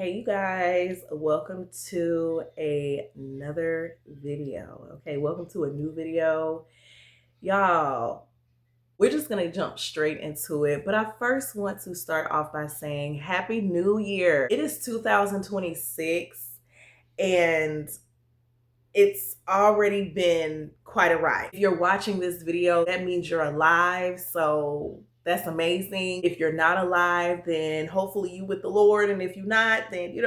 Hey, you guys, welcome to another video. Okay, welcome to a new video. Y'all, we're just going to jump straight into it. But I first want to start off by saying Happy New Year. It is 2026 and it's already been quite a ride. If you're watching this video, that means you're alive. So that's amazing. If you're not alive, then hopefully you with the Lord. And if you're not, then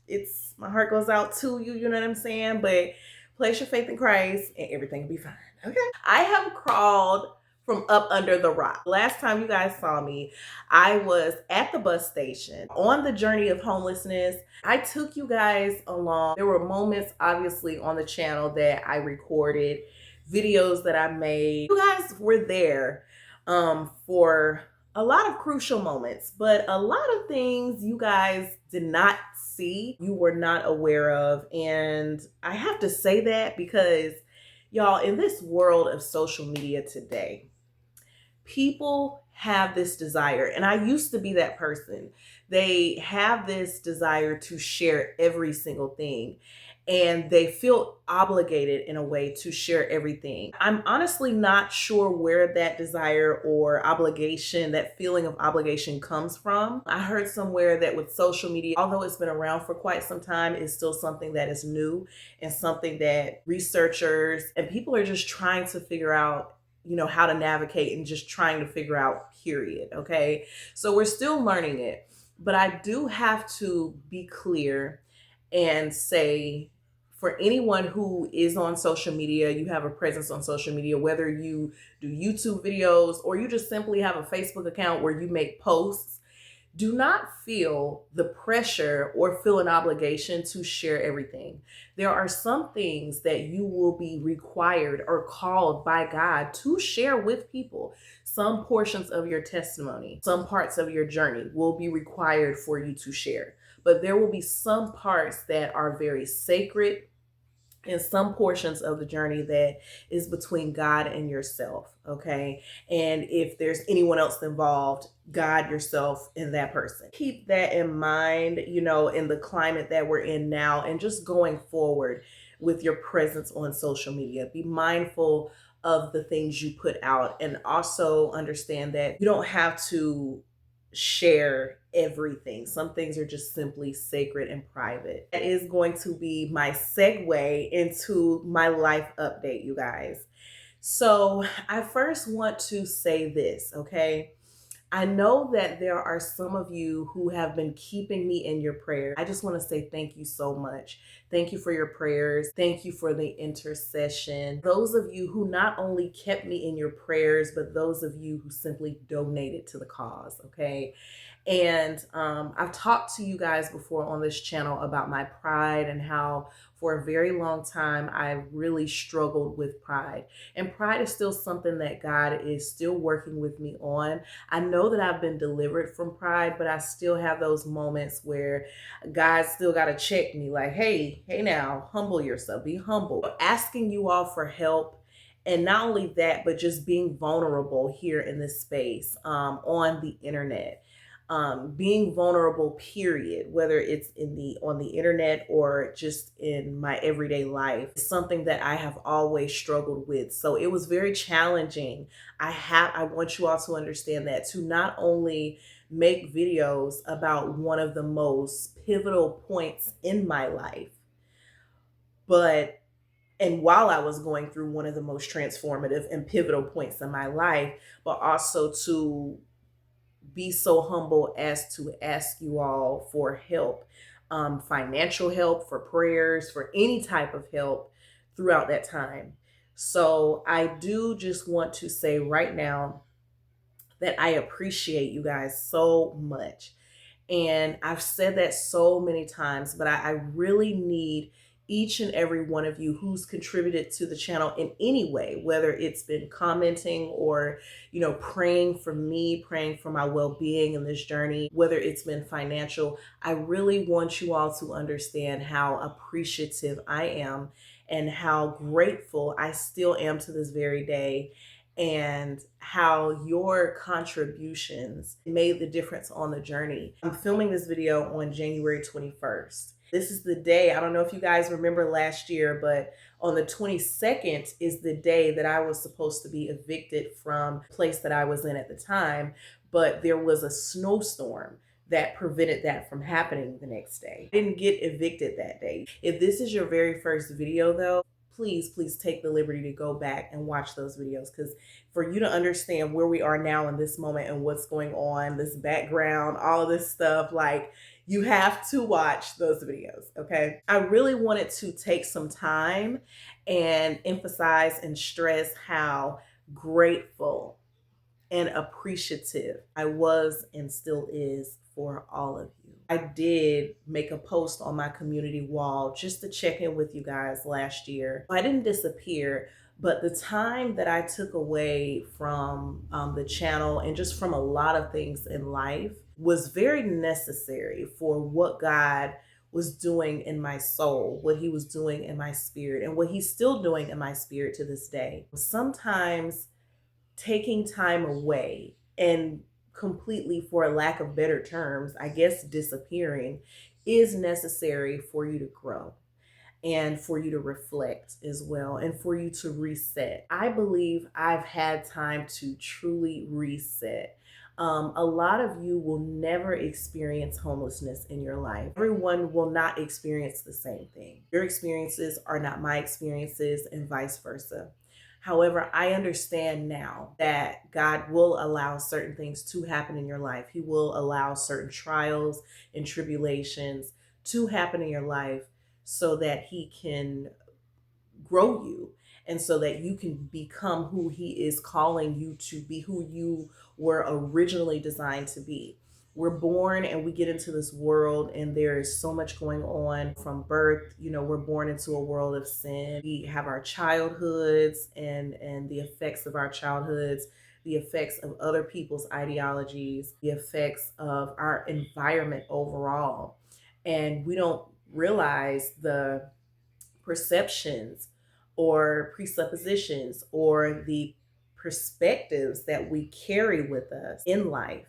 it's my heart goes out to you, you know what I'm saying? But place your faith in Christ and everything will be fine. Okay. I have crawled from up under the rock. Last time you guys saw me, I was at the bus station on the journey of homelessness. I took you guys along. There were moments, obviously, on the channel that I recorded, videos that I made. You guys were there for a lot of crucial moments, but a lot of things you guys did not see, you were not aware of. And I have to say that because, y'all, in this world of social media today, people have this desire, and I used to be that person. They have this desire to share every single thing, and they feel obligated in a way to share everything. I'm honestly not sure where that desire or obligation, that feeling of obligation comes from. I heard somewhere that with social media, although it's been around for quite some time, it's still something that is new and something that researchers and people are just trying to figure out how to navigate and just trying to figure out, period. Okay. So we're still learning it, but I do have to be clear and say, for anyone who is on social media, you have a presence on social media, whether you do YouTube videos or you just simply have a Facebook account where you make posts, do not feel the pressure or feel an obligation to share everything. There are some things that you will be required or called by God to share with people. Some portions of your testimony, some parts of your journey will be required for you to share. But there will be some parts that are very sacred and some portions of the journey that is between God and yourself, okay? And if there's anyone else involved, God, yourself, and that person. Keep that in mind, in the climate that we're in now and just going forward with your presence on social media. Be mindful of the things you put out and also understand that you don't have to share everything. Some things are just simply sacred and private. That is going to be my segue into my life update, you guys. So I first want to say this, okay? I know that there are some of you who have been keeping me in your prayers. I just want to say thank you so much. Thank you for your prayers. Thank you for the intercession. Those of you who not only kept me in your prayers, but those of you who simply donated to the cause, okay? And I've talked to you guys before on this channel about my pride and how for a very long time I really struggled with pride. And pride is still something that God is still working with me on. I know that I've been delivered from pride, but I still have those moments where God still got to check me like, hey now, humble yourself, be humble. Asking you all for help. And not only that, but just being vulnerable here in this space on the internet. Being vulnerable, period, whether it's on the internet or just in my everyday life, is something that I have always struggled with. So it was very challenging. I want you all to understand that, to not only make videos about one of the most pivotal points in my life, and while I was going through one of the most transformative and pivotal points in my life, but also to be so humble as to ask you all for help, financial help, for prayers, for any type of help throughout that time. So I do just want to say right now that I appreciate you guys so much. And I've said that so many times, but I really need each and every one of you who's contributed to the channel in any way, whether it's been commenting or, praying for me, praying for my well-being in this journey, whether it's been financial. I really want you all to understand how appreciative I am and how grateful I still am to this very day. and how your contributions made the difference on the journey. I'm filming this video on January 21st. This is the day, I don't know if you guys remember last year, but on the 22nd is the day that I was supposed to be evicted from the place that I was in at the time, but there was a snowstorm that prevented that from happening the next day. I didn't get evicted that day. If this is your very first video though, please take the liberty to go back and watch those videos, because for you to understand where we are now in this moment and what's going on, this background, all of this stuff, like, you have to watch those videos, okay? I really wanted to take some time and emphasize and stress how grateful and appreciative I was and still is for all of you. I did make a post on my community wall just to check in with you guys last year. I didn't disappear, but the time that I took away from the channel and just from a lot of things in life was very necessary for what God was doing in my soul, what he was doing in my spirit, and what he's still doing in my spirit to this day. Sometimes taking time away and completely, for a lack of better terms, I guess, disappearing is necessary for you to grow and for you to reflect as well and for you to reset. I believe I've had time to truly reset. A lot of you will never experience homelessness in your life. Everyone will not experience the same thing. Your experiences are not my experiences, and vice versa. However, I understand now that God will allow certain things to happen in your life. He will allow certain trials and tribulations to happen in your life so that he can grow you and so that you can become who he is calling you to be, who you were originally designed to be. We're born and we get into this world and there is so much going on from birth. You know, we're born into a world of sin. We have our childhoods and the effects of our childhoods, the effects of other people's ideologies, the effects of our environment overall. And we don't realize the perceptions or presuppositions or the perspectives that we carry with us in life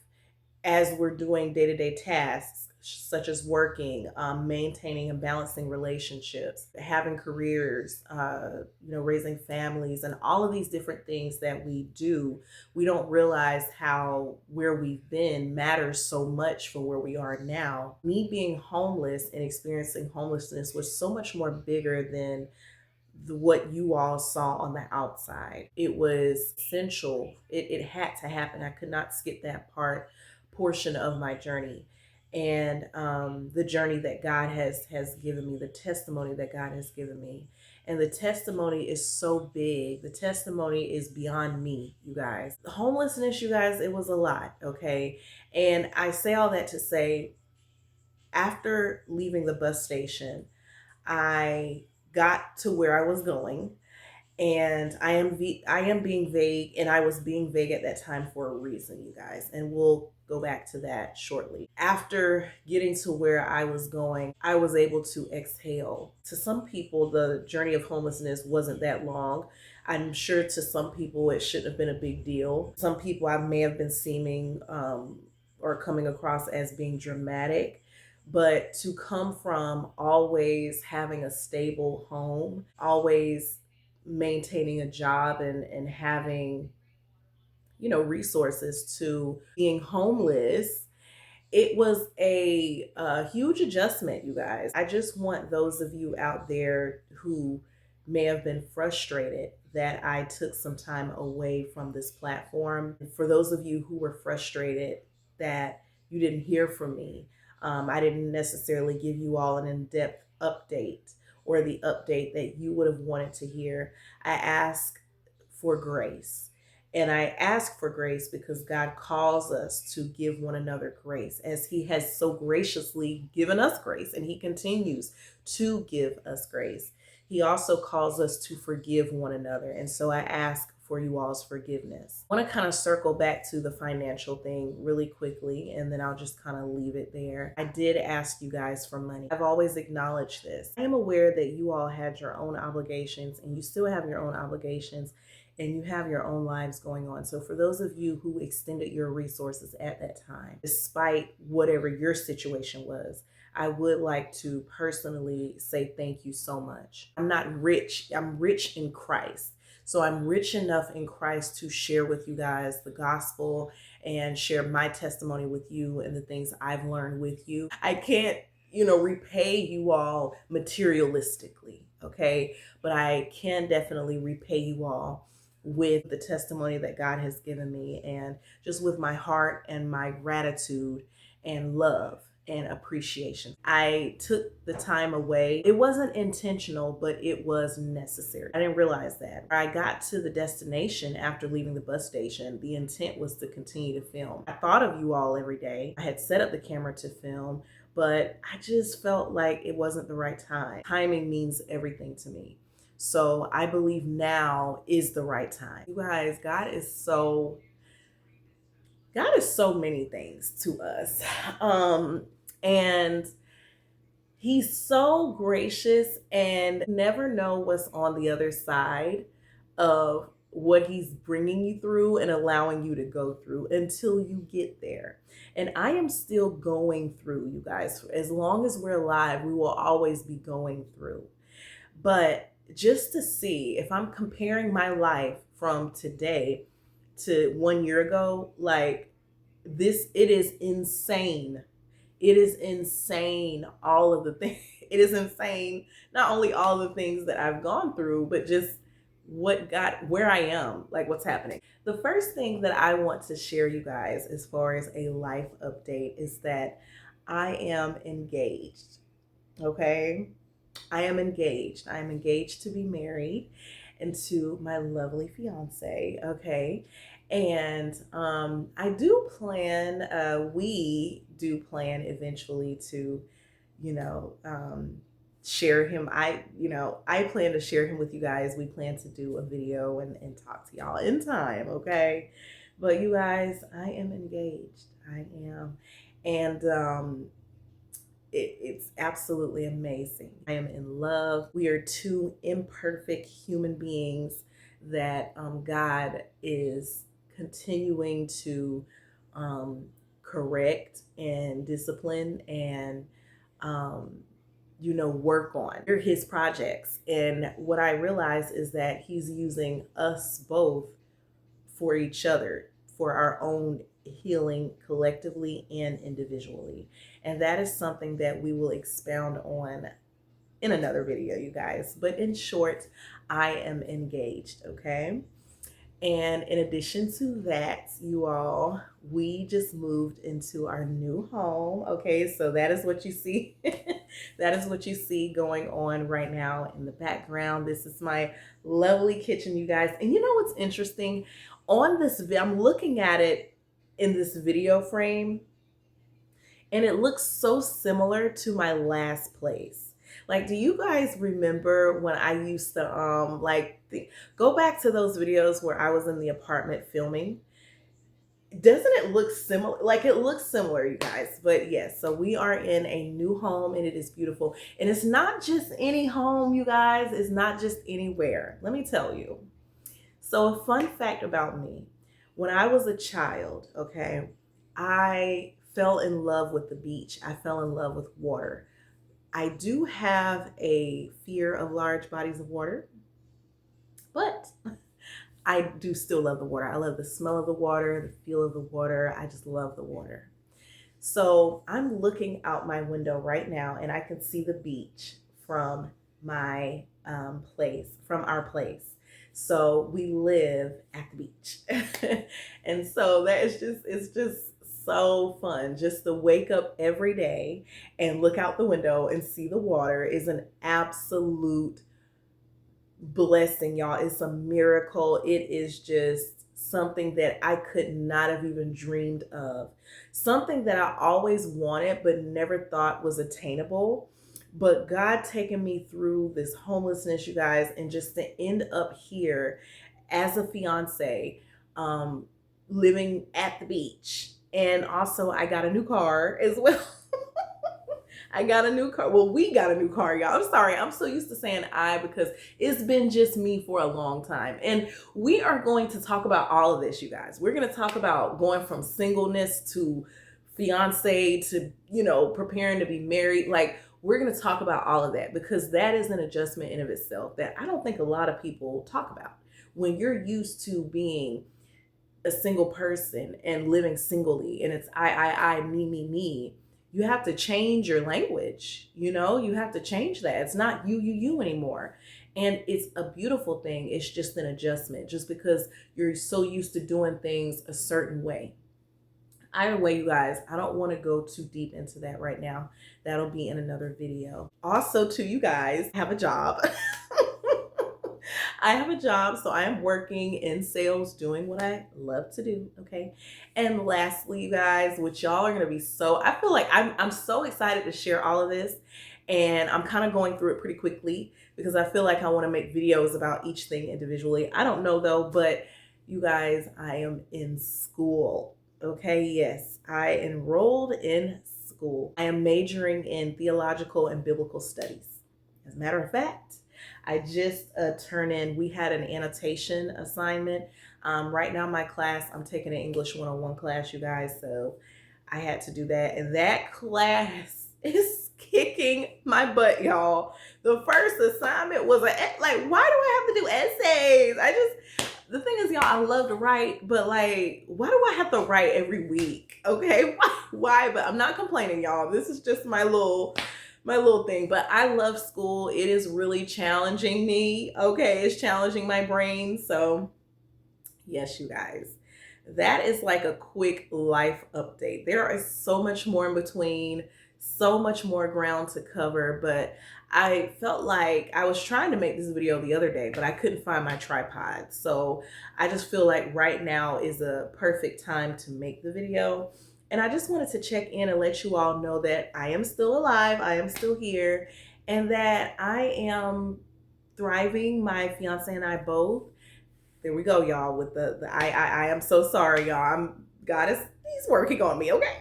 as we're doing day-to-day tasks such as working, maintaining and balancing relationships, having careers, raising families, and all of these different things that we do. We don't realize how where we've been matters so much for where we are now. Me being homeless and experiencing homelessness was so much more bigger than what you all saw on the outside. It was essential. It had to happen. I could not skip that portion of my journey, and the journey that God has given me, the testimony that God has given me. And the testimony is so big. The testimony is beyond me, you guys. The homelessness, you guys, it was a lot, okay? And I say all that to say, after leaving the bus station, I got to where I was going, and I am being vague, and I was being vague at that time for a reason, you guys, and we'll go back to that shortly. After getting to where I was going, I was able to exhale. To some people, the journey of homelessness wasn't that long. I'm sure to some people it shouldn't have been a big deal. Some people I may have been seeming or coming across as being dramatic. But to come from always having a stable home, always maintaining a job and having, resources, to being homeless, it was a huge adjustment, you guys. I just want those of you out there who may have been frustrated that I took some time away from this platform. For those of you who were frustrated that you didn't hear from me, I didn't necessarily give you all an in-depth update or the update that you would have wanted to hear. I ask for grace. And I ask for grace because God calls us to give one another grace, as he has so graciously given us grace, and he continues to give us grace. He also calls us to forgive one another. And so I ask for you all's forgiveness. I want to kind of circle back to the financial thing really quickly, and then I'll just kind of leave it there. I did ask you guys for money. I've always acknowledged this. I am aware that you all had your own obligations, and you still have your own obligations and you have your own lives going on. So for those of you who extended your resources at that time, despite whatever your situation was, I would like to personally say thank you so much. I'm not rich, I'm rich in Christ. So I'm rich enough in Christ to share with you guys the gospel and share my testimony with you and the things I've learned with you. I can't, repay you all materialistically, okay? But I can definitely repay you all with the testimony that God has given me, and just with my heart and my gratitude and love and appreciation. I took the time away. It wasn't intentional, but it was necessary. I didn't realize that. I got to the destination after leaving the bus station. The intent was to continue to film. I thought of you all every day. I had set up the camera to film, but I just felt like it wasn't the right time. Timing means everything to me. So I believe now is the right time. You guys, God is so many things to us. And he's so gracious, and never know what's on the other side of what he's bringing you through and allowing you to go through until you get there. And I am still going through, you guys. As long as we're alive, we will always be going through. But just to see if I'm comparing my life from today to 1 year ago, like this, it is insane. It is insane, all of the things. It is insane, not only all the things that I've gone through, but just where I am, like what's happening. The first thing that I want to share, you guys, as far as a life update, is that I am engaged. Okay. I am engaged. I am engaged to be married and to my lovely fiance. Okay. And we do plan eventually to, share him. I plan to share him with you guys. We plan to do a video and talk to y'all in time. Okay. But you guys, I am engaged. I am. And, it's absolutely amazing. I am in love. We are two imperfect human beings that God is continuing to correct and discipline and, work on. They're his projects. And what I realize is that he's using us both for each other, for our own healing collectively and individually. And that is something that we will expound on in another video, you guys. But in short, I am engaged, okay? And in addition to that, you all, we just moved into our new home. Okay, so that is what you see. That is what you see going on right now in the background. This is my lovely kitchen, you guys. And you know what's interesting? I'm looking at it in this video frame, and it looks so similar to my last place. Like, do you guys remember when I used to go back to those videos where I was in the apartment filming? Doesn't it look similar? Like, it looks similar, you guys. But yes, so we are in a new home, and it is beautiful. And it's not just any home, you guys. It's not just anywhere. Let me tell you. So a fun fact about me, when I was a child, okay, I fell in love with the beach. I fell in love with water. I do have a fear of large bodies of water, but I do still love the water. I love the smell of the water, the feel of the water. I just love the water. So I'm looking out my window right now, and I can see the beach from my from our place. So we live at the beach. And so it's just so fun just to wake up every day and look out the window and see the water is an absolute blessing, y'all. It's a miracle. It is just something that I could not have even dreamed of. Something that I always wanted but never thought was attainable. But God taking me through this homelessness, you guys, and just to end up here as a fiance, living at the beach. And also I got a new car as well. I got a new car. Well, we got a new car, y'all. I'm sorry. I'm so used to saying I because it's been just me for a long time. And we are going to talk about all of this, you guys. We're going to talk about going from singleness to fiance to, preparing to be married. Like, we're going to talk about all of that because that is an adjustment in of itself that I don't think a lot of people talk about. When you're used to being a single person and living singly and it's I, me, you have to change your language. You have to change that. It's not you anymore. And it's a beautiful thing. It's just an adjustment just because you're so used to doing things a certain way. Either way, you guys, I don't want to go too deep into that right now. That'll be in another video. Also, too, you guys, I have a job. I have a job, so I am working in sales, doing what I love to do, okay? And lastly, you guys, which y'all are gonna be I feel like I'm so excited to share all of this, and I'm kind of going through it pretty quickly because I feel like I wanna make videos about each thing individually. I don't know though, but you guys, I am in school. Okay, yes, I enrolled in school. I am majoring in theological and biblical studies. As a matter of fact, I just turned in, we had an annotation assignment. Right now, my class, I'm taking an English 101 class, you guys, so I had to do that. And that class is kicking my butt, y'all. The first assignment was like, why do I have to do essays? The thing is, y'all, I love to write, but like, why do I have to write every week? Okay, why? But I'm not complaining, y'all. This is just my little thing. But I love school. It is really challenging me. Okay, it's challenging my brain. So yes, you guys, that is like a quick life update. There is so much more in between, so much more ground to cover, but I felt like I was trying to make this video the other day, but I couldn't find my tripod. So I just feel like right now is a perfect time to make the video. And I just wanted to check in and let you all know that I am still alive, I am still here, and that I am thriving, my fiance and I both. There we go, y'all, with the I am so sorry, y'all. He's working on me, okay?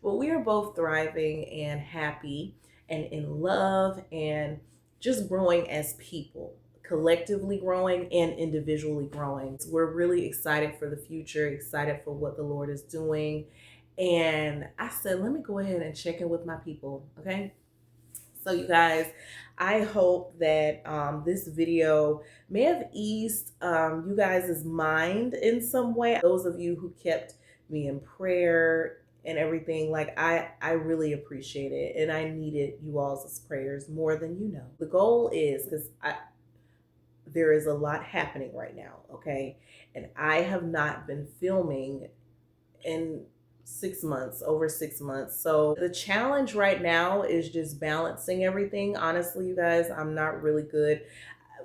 Well, we are both thriving and happy and in love and just growing as people, collectively growing and individually growing. So we're really excited for the future, excited for what the Lord is doing. And I said, let me go ahead and check in with my people, okay? So you guys, I hope that this video may have eased you guys' mind in some way. Those of you who kept me in prayer and everything, like I really appreciate it. And I needed you all's prayers more than you know. The goal is, because there is a lot happening right now, okay? And I have not been filming in over 6 months. So the challenge right now is just balancing everything. Honestly, you guys, I'm not really good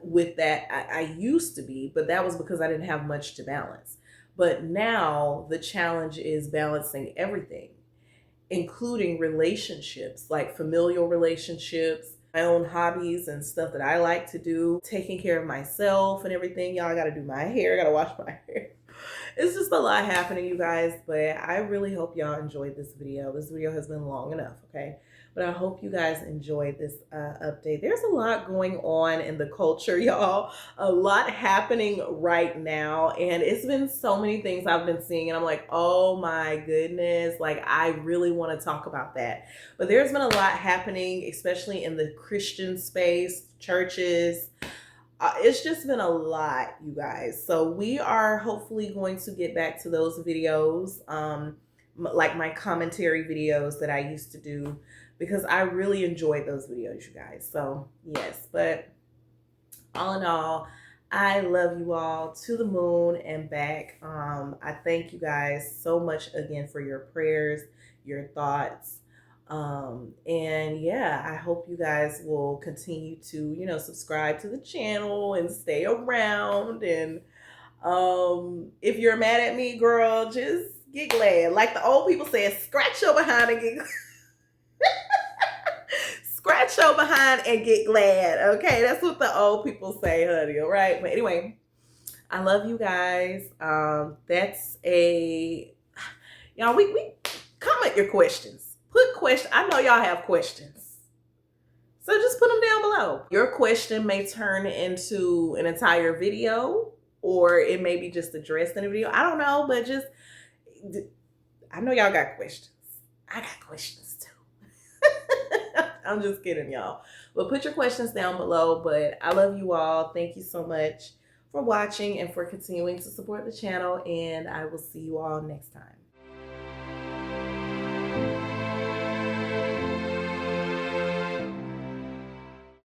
with that. I used to be, but that was because I didn't have much to balance. But now the challenge is balancing everything, including relationships, like familial relationships, my own hobbies and stuff that I like to do, taking care of myself and everything. Y'all, I gotta do my hair, I gotta wash my hair. It's just a lot happening, you guys, but I really hope y'all enjoyed this video. This video has been long enough, okay? But I hope you guys enjoyed this update. There's a lot going on in the culture, y'all. A lot happening right now, and it's been so many things I've been seeing, and I'm like, oh my goodness, like I really want to talk about that. But there's been a lot happening, especially in the Christian space, churches. It's just been a lot, you guys. So we are hopefully going to get back to those videos, like my commentary videos that I used to do, because I really enjoyed those videos, you guys. So yes, but all in all, I love you all to the moon and back. I thank you guys so much again for your prayers, your thoughts. And yeah, I hope you guys will continue to, subscribe to the channel and stay around. And if you're mad at me, girl, just get glad. Like the old people say, scratch your behind and get scratch your behind and get glad. Okay, that's what the old people say, honey. All right. But anyway, I love you guys. Y'all, we comment your questions. Put questions. I know y'all have questions. So just put them down below. Your question may turn into an entire video, or it may be just addressed in a video. I don't know, but just, I know y'all got questions. I got questions too. I'm just kidding, y'all. But put your questions down below. But I love you all. Thank you so much for watching and for continuing to support the channel. And I will see you all next time.